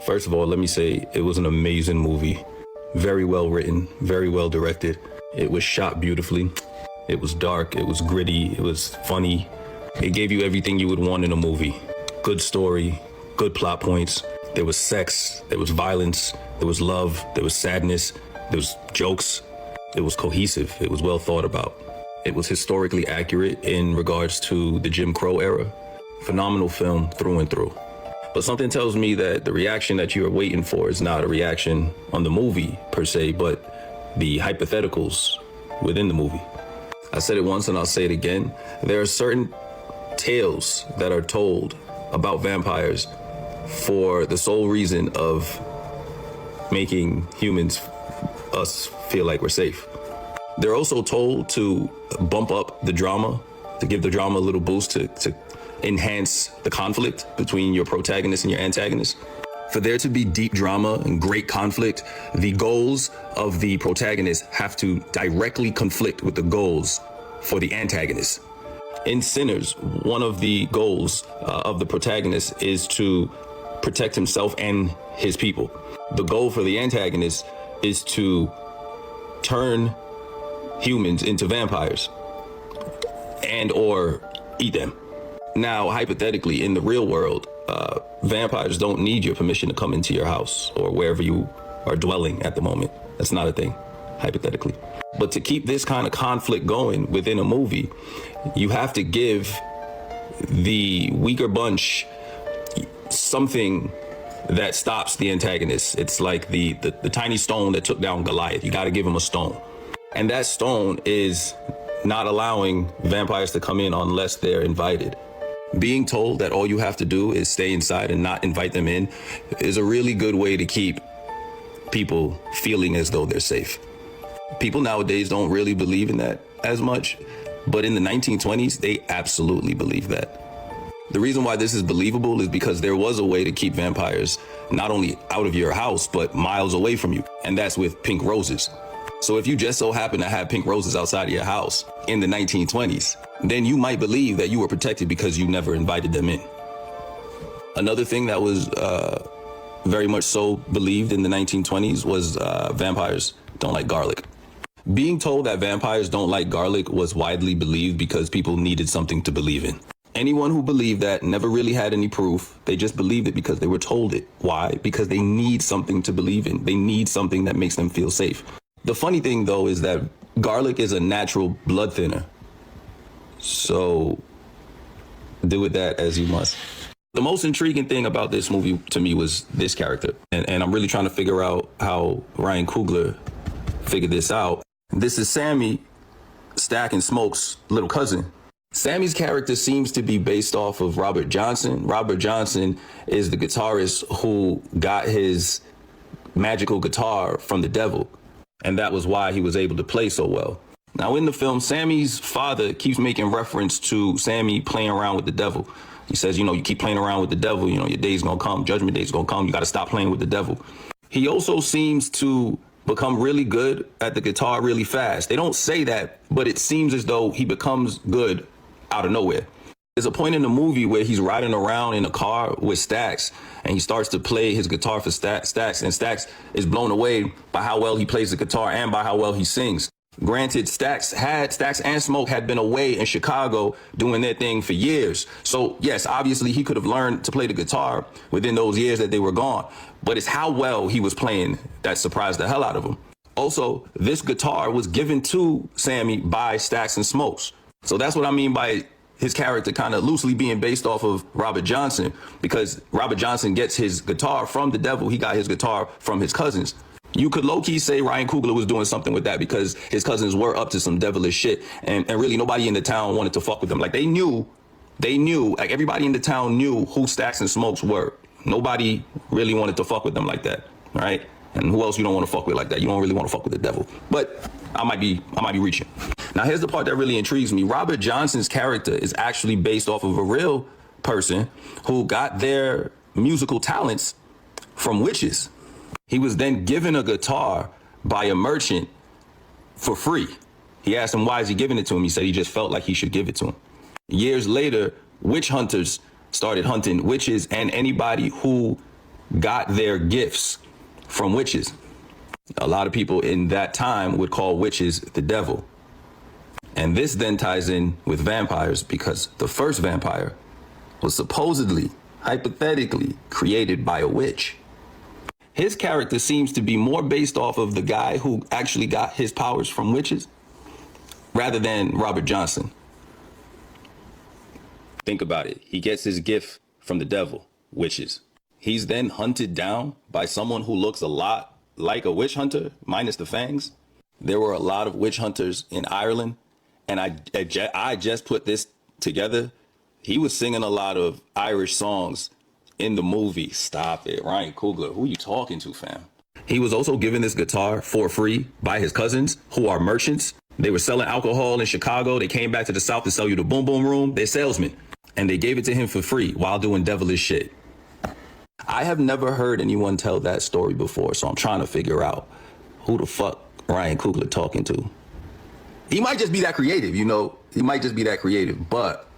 First of all, let me say it was an amazing movie. Very well written, very well directed. It was shot beautifully. It was dark, it was gritty, it was funny. It gave you everything you would want in a movie. Good story, good plot points. There was sex, there was violence, there was love, there was sadness, there was jokes. It was cohesive, it was well thought about. It was historically accurate in regards to the Jim Crow era. Phenomenal film through and through. But something tells me that the reaction that you are waiting for is not a reaction on the movie per se, but the hypotheticals within the movie. I said it once and I'll say it again. There are certain tales that are told about vampires for the sole reason of making humans, us, feel like we're safe. They're also told to bump up the drama, to give the drama a little boost, to enhance the conflict between your protagonist and your antagonist. For there to be deep drama and great conflict, the goals of the protagonist have to directly conflict with the goals for the antagonist. In Sinners, one of the goals of the protagonist is to protect himself and his people. The goal for the antagonist is to turn humans into vampires and or eat them. Now, hypothetically, in the real world, vampires don't need your permission to come into your house or wherever you are dwelling at the moment. That's not a thing, hypothetically. But to keep this kind of conflict going within a movie, you have to give the weaker bunch something that stops the antagonist. It's like the tiny stone that took down Goliath. You got to give him a stone. And that stone is not allowing vampires to come in unless they're invited. Being told that all you have to do is stay inside and not invite them in is a really good way to keep people feeling as though they're safe. People nowadays don't really believe in that as much, but in the 1920s, they absolutely believed that. The reason why this is believable is because there was a way to keep vampires not only out of your house, but miles away from you, and that's with pink roses. So if you just so happen to have pink roses outside of your house in the 1920s, then you might believe that you were protected because you never invited them in. Another thing that was very much so believed in the 1920s was vampires don't like garlic. Being told that vampires don't like garlic was widely believed because people needed something to believe in. Anyone who believed that never really had any proof. They just believed it because they were told it. Why? Because they need something to believe in. They need something that makes them feel safe. The funny thing, though, is that garlic is a natural blood thinner. So do with that as you must. The most intriguing thing about this movie to me was this character. And I'm really trying to figure out how Ryan Coogler figured this out. This is Sammy, Stack and Smoke's little cousin. Sammy's character seems to be based off of Robert Johnson. Robert Johnson is the guitarist who got his magical guitar from the devil. And that was why he was able to play so well. Now, in the film, Sammy's father keeps making reference to Sammy playing around with the devil. He says, you keep playing around with the devil, your day's gonna come, judgment day's gonna come, you gotta stop playing with the devil. He also seems to become really good at the guitar really fast. They don't say that, but it seems as though he becomes good out of nowhere. There's a point in the movie where he's riding around in a car with Stax and he starts to play his guitar for Stax, and Stax is blown away by how well he plays the guitar and by how well he sings. Granted, Stax and Smoke had been away in Chicago doing their thing for years. So yes, obviously he could have learned to play the guitar within those years that they were gone. But it's how well he was playing that surprised the hell out of him. Also, this guitar was given to Sammy by Stax and Smokes. So that's what I mean by his character kind of loosely being based off of Robert Johnson, because Robert Johnson gets his guitar from the devil. He got his guitar from his cousins. You could low-key say Ryan Coogler was doing something with that because his cousins were up to some devilish shit, and really nobody in the town wanted to fuck with them. Like they knew, like everybody in the town knew who Stax and Smokes were. Nobody really wanted to fuck with them like that, right? And who else you don't want to fuck with like that? You don't really want to fuck with the devil. But I might be reaching. Now here's the part that really intrigues me. Robert Johnson's character is actually based off of a real person who got their musical talents from witches. He was then given a guitar by a merchant for free. He asked him, why is he giving it to him? He said he just felt like he should give it to him. Years later, witch hunters started hunting witches and anybody who got their gifts from witches. A lot of people in that time would call witches the devil. And this then ties in with vampires because the first vampire was supposedly, hypothetically, created by a witch. His character seems to be more based off of the guy who actually got his powers from witches rather than Robert Johnson. Think about it. He gets his gift from the devil, witches. He's then hunted down by someone who looks a lot like a witch hunter, minus the fangs. There were a lot of witch hunters in Ireland, and I just put this together. He was singing a lot of Irish songs in the movie. Stop it. Ryan Coogler, who you talking to, fam? He was also given this guitar for free by his cousins, who are merchants. They were selling alcohol in Chicago. They came back to the South to sell you the Boom Boom Room. They're salesmen. And they gave it to him for free while doing devilish shit. I have never heard anyone tell that story before, so I'm trying to figure out who the fuck Ryan Coogler talking to. He might just be that creative, you know? He might just be that creative, but